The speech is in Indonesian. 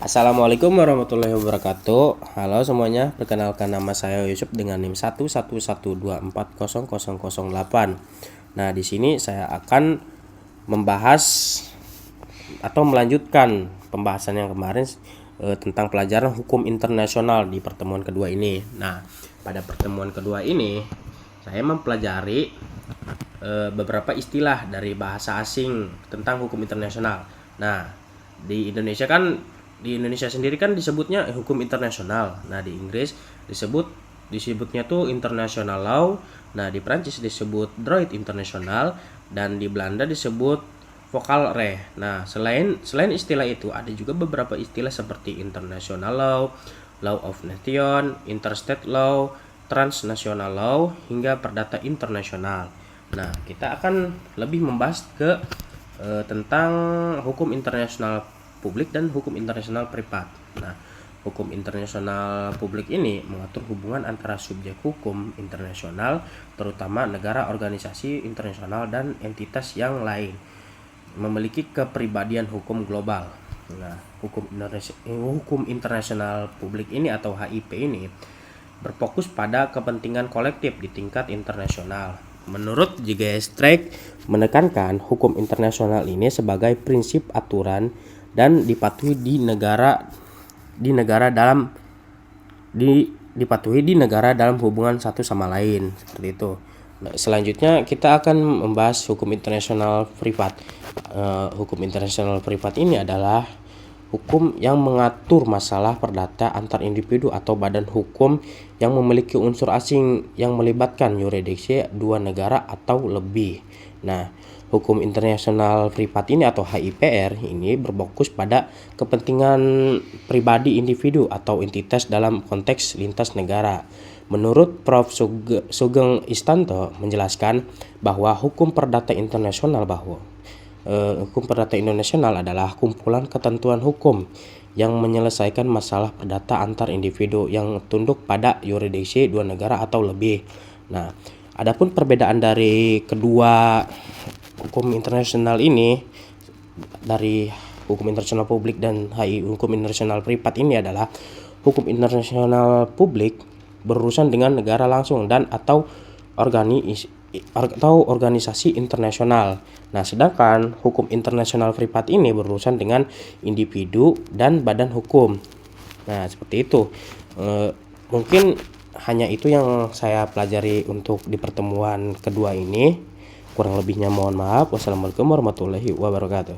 Assalamualaikum warahmatullahi wabarakatuh. Halo semuanya, perkenalkan nama saya Yusuf dengan NIM 111240008. Nah, di sini saya akan membahas atau melanjutkan pembahasan yang kemarin tentang pelajaran hukum internasional di pertemuan kedua ini. Nah, pada pertemuan kedua ini saya mempelajari beberapa istilah dari bahasa asing tentang hukum internasional. Nah, di Indonesia sendiri kan disebutnya hukum internasional. Nah, di Inggris disebutnya tuh international law. Nah, di Prancis disebut droit international dan di Belanda disebut Volksrecht. Nah, selain istilah itu ada juga beberapa istilah seperti international law, law of nation, interstate law, transnational law hingga perdata internasional. Nah, kita akan lebih membahas ke tentang hukum internasional publik dan hukum internasional privat. Nah, hukum internasional publik ini mengatur hubungan antara subjek hukum internasional, terutama negara, organisasi internasional, dan entitas yang lain, memiliki kepribadian hukum global. Nah, hukum internasional publik ini atau HIP ini berfokus pada kepentingan kolektif di tingkat internasional. Menurut J.G. Streck menekankan hukum internasional ini sebagai prinsip aturan dan dipatuhi di negara dalam hubungan satu sama lain, seperti itu. Nah, selanjutnya kita akan membahas hukum internasional privat. Hukum internasional privat ini adalah hukum yang mengatur masalah perdata antar individu atau badan hukum yang memiliki unsur asing yang melibatkan yurisdiksi dua negara atau lebih. Nah, hukum internasional privat ini atau HIPR ini berfokus pada kepentingan pribadi individu atau entitas dalam konteks lintas negara. Menurut Prof. Sugeng Istanto menjelaskan bahwa hukum perdata internasional adalah kumpulan ketentuan hukum yang menyelesaikan masalah perdata antar individu yang tunduk pada yurisdiksi dua negara atau lebih. Nah, adapun perbedaan dari kedua hukum internasional ini, dari hukum internasional publik dan hukum internasional privat ini adalah hukum internasional publik berurusan dengan negara langsung dan atau organisasi internasional. Nah, sedangkan hukum internasional privat ini berurusan dengan individu dan badan hukum. Nah, seperti itu. Mungkin hanya itu yang saya pelajari untuk di pertemuan kedua ini. Kurang lebihnya mohon maaf. Wassalamualaikum warahmatullahi wabarakatuh.